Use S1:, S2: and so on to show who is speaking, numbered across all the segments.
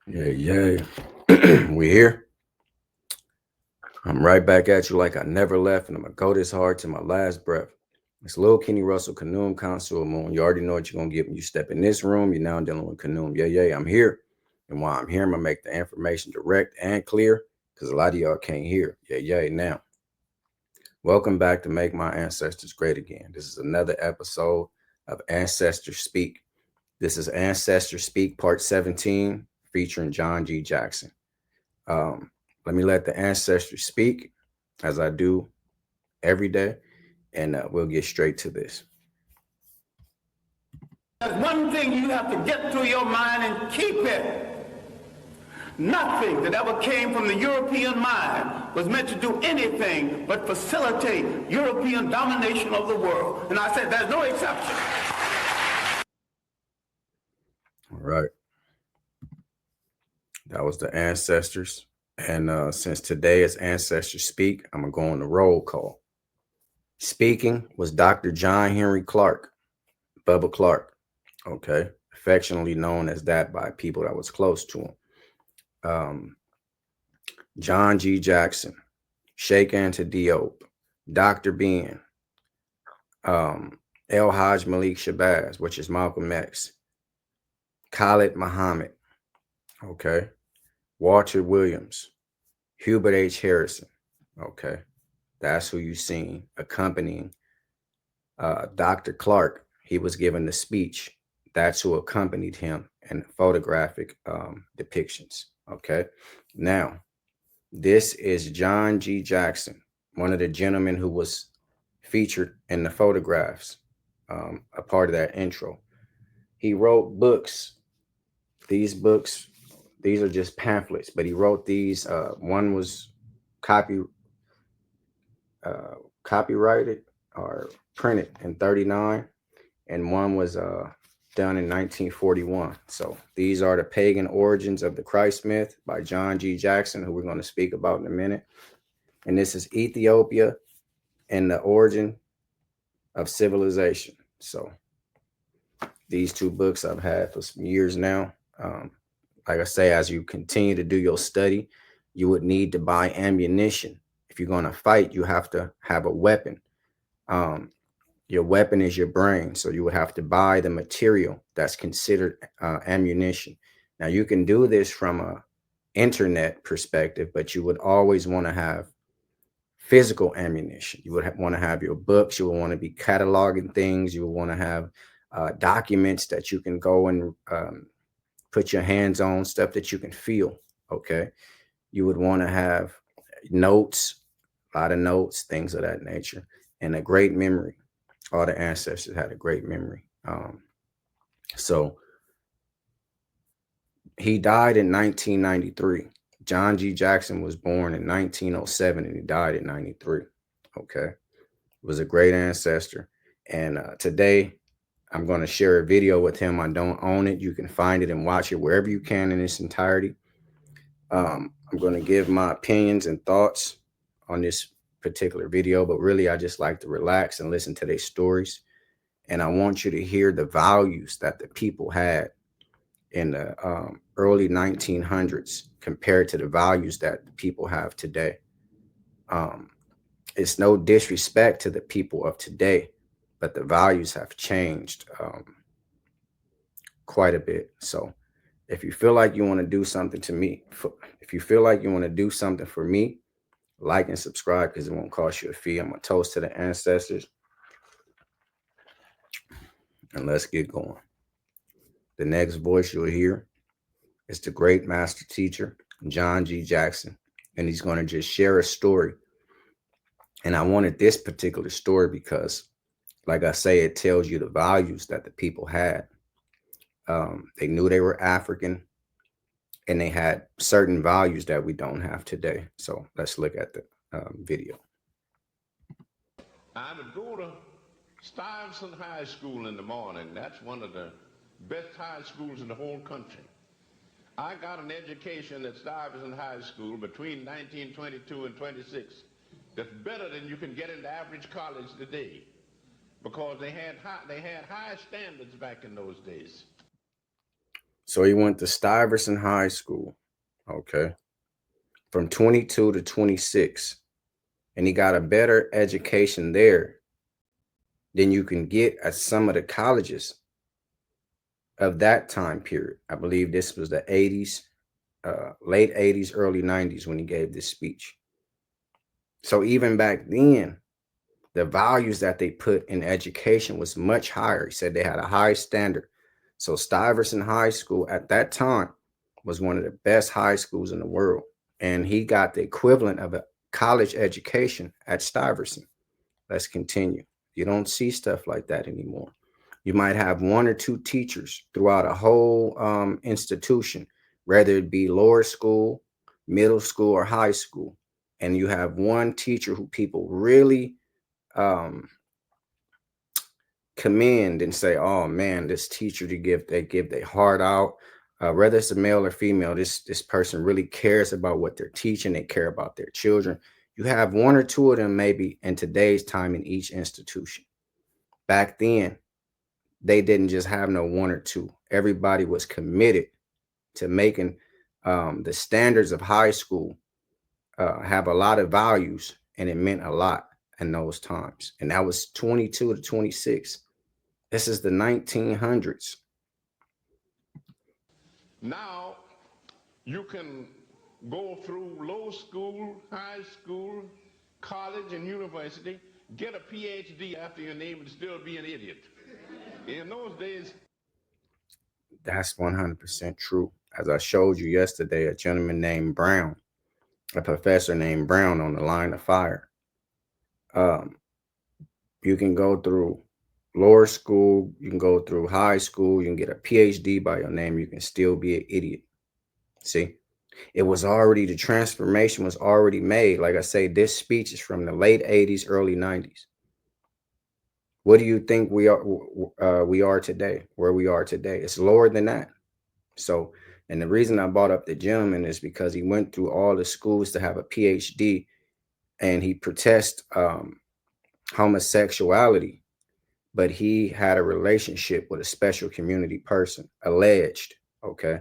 S1: Yeah. We here. I'm right back at you like I never left, and I'm gonna go this hard to my last breath. It's Lil Kenny Russell, Canoom Consul Moon. You already know what you're gonna get when you step in this room. You're now dealing with Canoom. Yeah, I'm here. And while I'm here, I'm gonna make the information direct and clear because a lot of y'all can't hear. Yeah. Now, welcome back to Make My Ancestors Great Again. This is another episode of Ancestors Speak. This is Ancestors Speak Part 17 featuring John G. Jackson. Um, Let me let the ancestors speak as I do every day, and we'll get straight to this.
S2: There's one thing you have to get through your mind and keep it. Nothing that ever came from the European mind was meant to do anything but facilitate European domination of the world. And I said there's no exception.
S1: All right. That was the ancestors. And since today is Ancestors Speak, I'm going to go on the roll call. Speaking was Dr. John Henry Clark, Bubba Clark, okay, affectionately known as that by people that was close to him. John G. Jackson, Sheikh Anta Diop, Dr. Ben, El Haj Malik Shabazz, which is Malcolm X, Khalid Muhammad, okay, Walter Williams, Hubert H. Harrison, okay, that's who you seen accompanying Dr. Clark. He was given the speech. That's who accompanied him in photographic depictions, okay. Now, this is John G. Jackson, one of the gentlemen who was featured in the photographs, a part of that intro. He wrote books. These books, these are just pamphlets, but he wrote these. One was copy, copyrighted or printed in 39, and one was done in 1941. So these are the pagan origins of the Christ myth by John G. Jackson, who we're going to speak about in a minute. And this is Ethiopia and the origin of civilization. So these two books I've had for some years now. Like I say, as you continue to do your study, you would need to buy ammunition. If you're going to fight, you have to have a weapon. Your weapon is your brain. So you would have to buy the material that's considered ammunition. Now, you can do this from a internet perspective, but you would always want to have physical ammunition. You would want to have your books. You would want to be cataloging things. You would want to have documents that you can go and put your hands on, stuff that you can feel. Okay. You would want to have notes, a lot of notes, things of that nature, and a great memory. All the ancestors had a great memory. So he died in 1993. John G. Jackson was born in 1907 and he died in 93. Okay. Was a great ancestor. And today I'm going to share a video with him. I don't own it. You can find it and watch it wherever you can in its entirety. I'm going to give my opinions and thoughts on this particular video, but really I just like to relax and listen to their stories. And I want you to hear the values that the people had in the early 1900s compared to the values that the people have today. It's no disrespect to the people of today, but the values have changed quite a bit. So if you feel like you want to do something to me, if you feel like you want to do something for me, like and subscribe because it won't cost you a fee. I'm going to toast to the ancestors. And let's get going. The next voice you'll hear is the great master teacher, John G. Jackson. And he's going to just share a story. And I wanted this particular story because, like I say, it tells you the values that the people had. They knew they were African and they had certain values that we don't have today. So let's look at the video.
S3: I would go to Stuyvesant High School in the morning. That's one of the best high schools in the whole country. I got an education at Stuyvesant High School between 1922 and 26 that's better than you can get in the average college today because they had high standards back in those days.
S1: So he went to Stuyvesant High School, okay, from 22 to 26. And he got a better education there than you can get at some of the colleges of that time period. I believe this was the 80s, late 80s, early 90s when he gave this speech. So even back then, the values that they put in education was much higher. He said they had a high standard. So Stuyvesant High School at that time was one of the best high schools in the world. And he got the equivalent of a college education at Stuyvesant. Let's continue. You don't see stuff like that anymore. You might have one or two teachers throughout a whole institution, whether it be lower school, middle school, or high school. And you have one teacher who people really commend and say, "Oh man, this teacher they give their heart out." Whether it's a male or female, this person really cares about what they're teaching. They care about their children. You have one or two of them maybe in today's time in each institution. Back then, they didn't just have no one or two. Everybody was committed to making the standards of high school have a lot of values, and it meant a lot in those times. And that was 22 to 26. This is the 1900s.
S3: Now you can go through low school, high school, college, and university, get a PhD after your name and still be an idiot. In those days,
S1: That's 100% true. As I showed you yesterday, a gentleman named Brown, a professor named Brown on the line of fire. You can go through lower school, you can go through high school, you can get a PhD by your name, you can still be an idiot. See, it was already, the transformation was already made. Like I say, this speech is from the late 80s, early 90s. What do you think we are today? Where we are today, it's lower than that. So, and the reason I brought up the gentleman is because he went through all the schools to have a PhD, and he protests homosexuality, but he had a relationship with a special community person, alleged. Okay.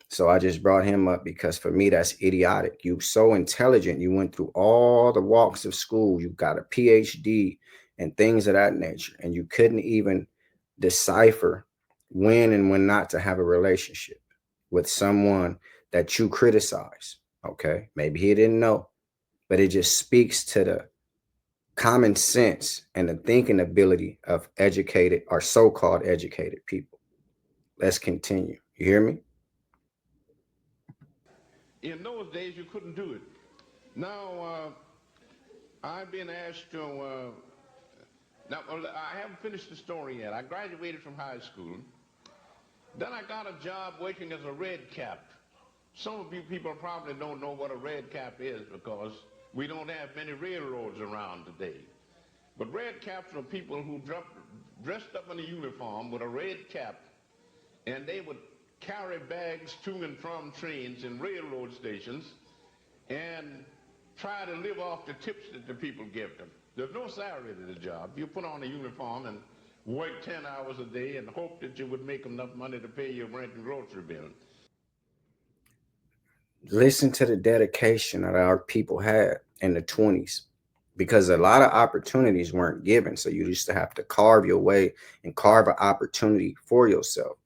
S1: So I just brought him up because for me, that's idiotic. You so intelligent. You went through all the walks of school. You got a PhD and things of that nature. And you couldn't even decipher when and when not to have a relationship with someone that you criticize. Okay. Maybe he didn't know, but it just speaks to the common sense and the thinking ability of educated or so-called educated people. Let's continue. You hear me?
S3: in those days, you couldn't do it. Now, I've been asked to, now, I haven't finished the story yet. I graduated from high school. Then I got a job working as a red cap. Some of you people probably don't know what a red cap is because we don't have many railroads around today. But red caps are people who dressed up in a uniform with a red cap, and they would carry bags to and from trains and railroad stations and try to live off the tips that the people give them. There's no salary to the job. You put on a uniform and work 10 hours a day and hope that you would make enough money to pay your rent and grocery bill.
S1: Listen to the dedication that our people had in the 20s, because a lot of opportunities weren't given. So you used to have to carve your way and carve an opportunity for yourself.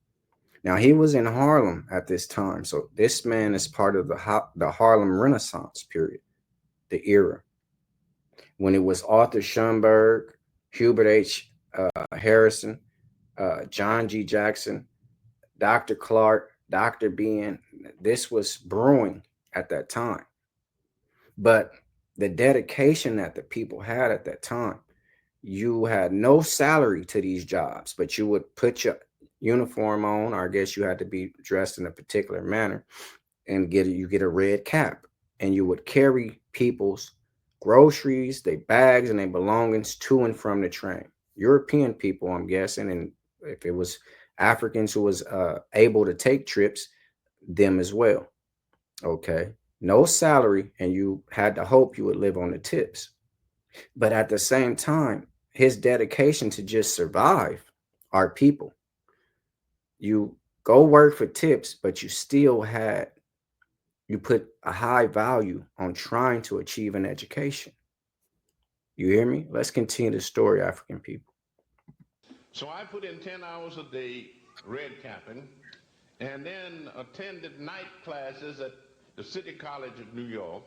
S1: Now, he was in Harlem at this time. So this man is part of the Harlem Renaissance period, the era when it was Arthur Schomburg, Hubert H. Harrison, John G. Jackson, Dr. Clark, Dr. Ben. This was brewing at that time. But the dedication that the people had at that time, you had no salary to these jobs, but you would put your uniform on, or I guess you had to be dressed in a particular manner, and you get a red cap, and you would carry people's groceries, their bags, and their belongings to and from the train. European people, I'm guessing, and if it was Africans who was able to take trips, them as well. Okay. No salary, and you had to hope you would live on the tips. But at the same time, his dedication to just survive our people, you go work for tips, but you put a high value on trying to achieve an education. You hear me? Let's continue the story, African people.
S3: So I put in 10 hours a day red capping and then attended night classes at the City College of New York.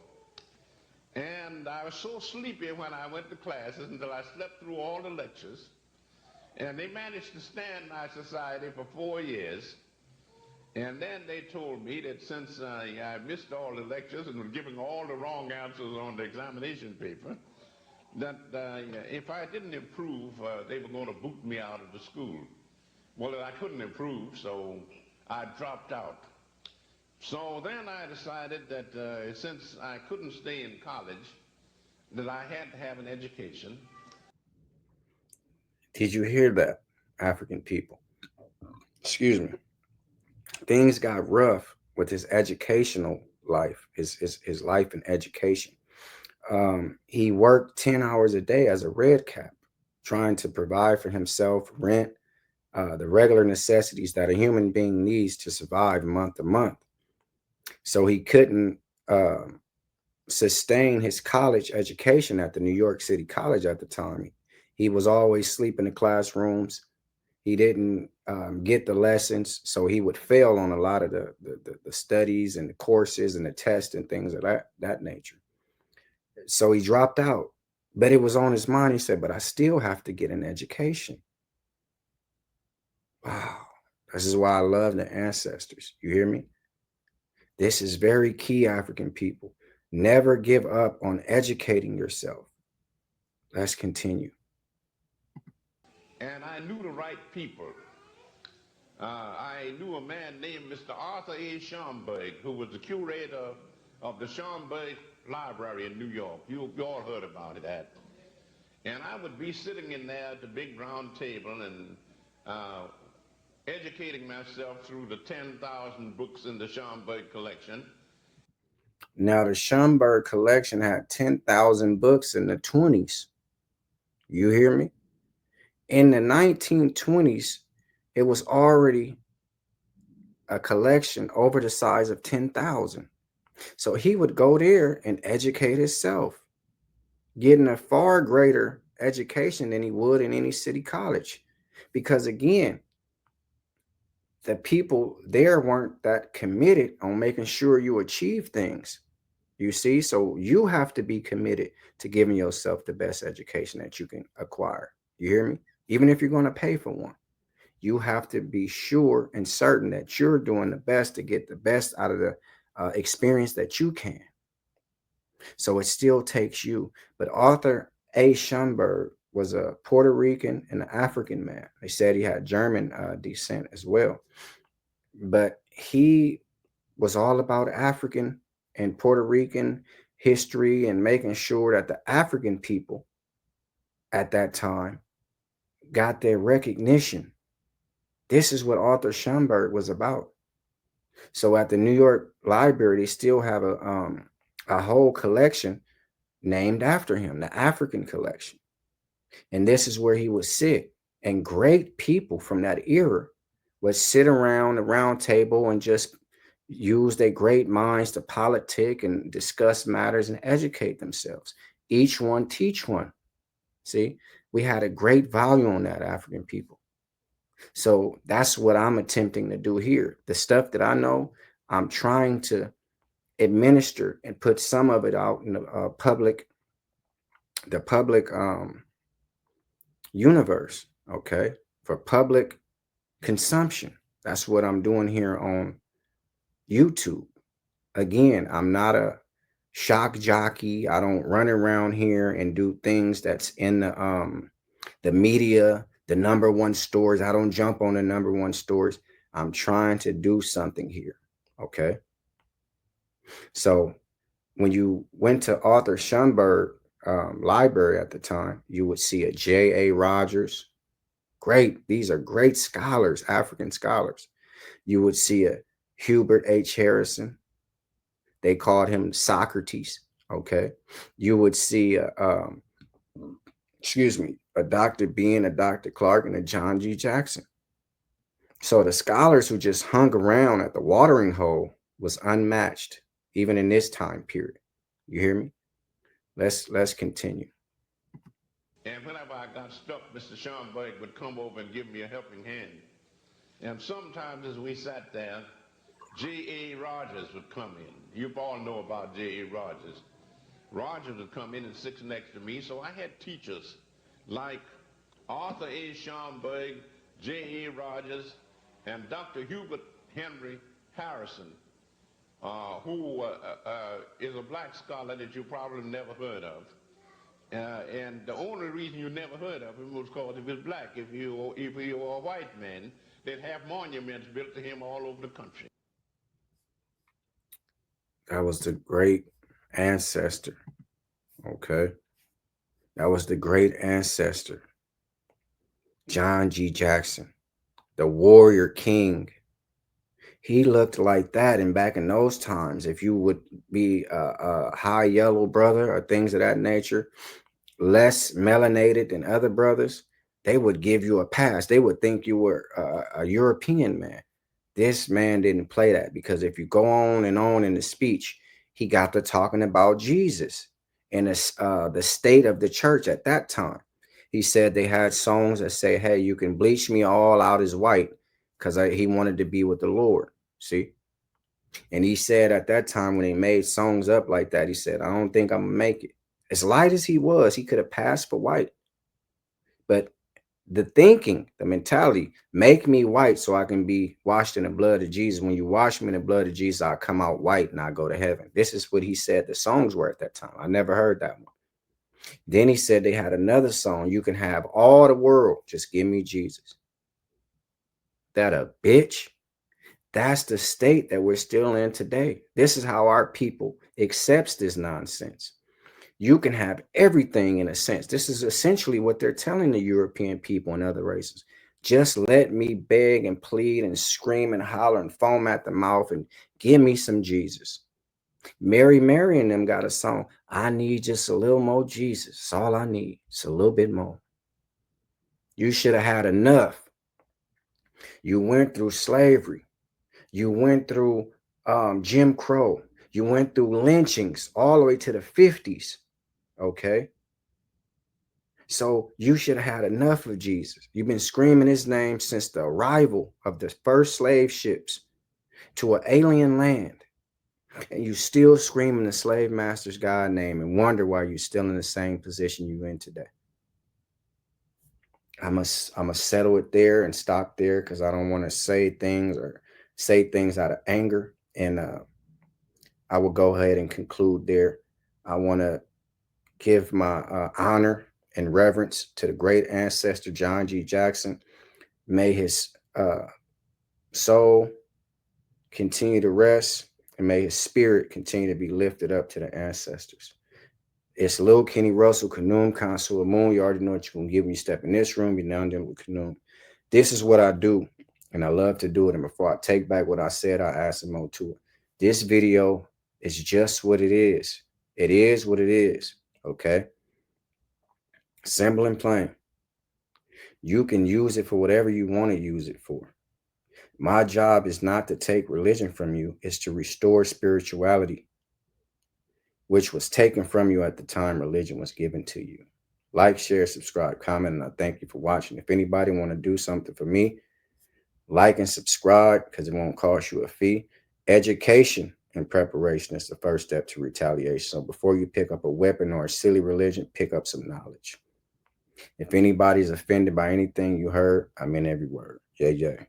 S3: And I was so sleepy when I went to classes until I slept through all the lectures. And they managed to stand my society for 4 years. And then they told me that since I missed all the lectures and was giving all the wrong answers on the examination paper, that if I didn't improve, they were going to boot me out of the school. Well, I couldn't improve, so I dropped out. So then I decided that since I couldn't stay in college, that I had to have an education.
S1: Did you hear that, African people? Excuse me. Things got rough with his educational life, his life in education. He worked 10 hours a day as a red cap, trying to provide for himself, rent, the regular necessities that a human being needs to survive month to month. So he couldn't sustain his college education at the New York City College at the time. He was always sleeping in classrooms. He didn't get the lessons, so he would fail on a lot of the studies and the courses and the tests and things of that nature. So he dropped out, but it was on his mind. He said, but I still have to get an education. Wow. This is why I love the ancestors. You hear me? This is very key, African people. Never give up on educating yourself. Let's continue.
S3: And I knew the right people. I knew a man named Mr. Arthur A. Schomburg, who was the curator of the Schomburg Library in New York. You all heard about that. And I would be sitting in there at the big round table and educating myself through the 10,000 books in the Schomburg collection.
S1: Now, the Schomburg collection had 10,000 books in the 20s. You hear me? In the 1920s, it was already a collection over the size of 10,000. So he would go there and educate himself, getting a far greater education than he would in any city college. Because again, the people there weren't that committed on making sure you achieve things. You see, so you have to be committed to giving yourself the best education that you can acquire. You hear me? Even if you're going to pay for one, you have to be sure and certain that you're doing the best to get the best out of the experience that you can. So it still takes you. But Arthur A. Schomburg was a Puerto Rican and an African man. They said he had German descent as well. But he was all about African and Puerto Rican history and making sure that the African people at that time got their recognition. This is what Arthur Schomburg was about. So at the New York Library, they still have a whole collection named after him, the African collection. And this is where he would sit. And great people from that era would sit around the round table and just use their great minds to politic and discuss matters and educate themselves. Each one teach one. See, we had a great value on that, African people. So that's what I'm attempting to do here. The stuff that I know, I'm trying to administer and put some of it out in the public universe, okay, for public consumption. That's what I'm doing here on YouTube. Again, I'm not a shock jockey. I don't run around here and do things that's in the media, the number one stories. I don't jump on the number one stories. I'm trying to do something here, okay? So when you went to Arthur Schomburg library at the time, you would see a J.A. Rogers. Great. These are great scholars, African scholars. You would see a Hubert H. Harrison. They called him Socrates. Okay. You would see a Dr. Bean, a Dr. Clark, and a John G. Jackson. So the scholars who just hung around at the watering hole was unmatched, even in this time period. You hear me? Let's continue.
S3: And whenever I got stuck, Mr. Schomburg would come over and give me a helping hand. And sometimes as we sat there, J.A. Rogers would come in. You all know about J.A. Rogers. Rogers would come in and sit next to me, so I had teachers like Arthur A. Schomburg, J.A. Rogers, and Dr. Hubert Henry Harrison, who is a black scholar that you probably never heard of. And the only reason you never heard of him was because he was black. If you were a white man, they'd have monuments built to him all over the country.
S1: That was the great ancestor. Okay. That was the great ancestor. John G. Jackson, the warrior king. He looked like that. And back in those times, if you would be a high yellow brother or things of that nature, less melanated than other brothers, they would give you a pass. They would think you were a European man. This man didn't play that, because if you go on in the speech, he got to talking about Jesus and the state of the church at that time. He said they had songs that say, hey, you can bleach me all out as white, because he wanted to be with the Lord. See? And he said at that time when he made songs up like that, he said, I don't think I'm going to make it. As light as he was, he could have passed for white. But the thinking, the mentality, make me white so I can be washed in the blood of Jesus. When you wash me in the blood of Jesus, I'll come out white and I'll go to heaven. This is what he said the songs were at that time. I never heard that one. Then he said they had another song. You can have all the world, just give me Jesus. That a bitch? That's the state that we're still in today. This is how our people accepts this nonsense. You can have everything in a sense. This is essentially what they're telling the European people and other races. Just let me beg and plead and scream and holler and foam at the mouth and give me some Jesus. Mary and them got a song. I need just a little more Jesus. That's all I need. It's a little bit more. You should have had enough. You went through slavery. You went through Jim Crow. You went through lynchings all the way to the 50s. Okay. So you should have had enough of Jesus. You've been screaming his name since the arrival of the first slave ships to an alien land. And you still screaming the slave master's God name and wonder why you're still in the same position you're in today. I must settle it there and stop there, because I don't want to say things out of anger. And I will go ahead and conclude there. I want to give my honor and reverence to the great ancestor, John G. Jackson. May his soul continue to rest, and may his spirit continue to be lifted up to the ancestors. It's Lil Kenny Russell, Kanoom, Consul Moon. You already know what you're going to give when you step in this room. You're now dealing with Kanoom. This is what I do, and I love to do it. And before I take back what I said, I add some more to it. This video is just what it is. It is what it is. Okay? Simple and plain. You can use it for whatever you want to use it for. My job is not to take religion from you. It's to restore spirituality, which was taken from you at the time religion was given to you. Like, share, subscribe, comment, and I thank you for watching. If anybody want to do something for me, like and subscribe, because it won't cost you a fee. Education and preparation is the first step to retaliation. So before you pick up a weapon or a silly religion, pick up some knowledge. If anybody's offended by anything you heard, I meant every word. JJ.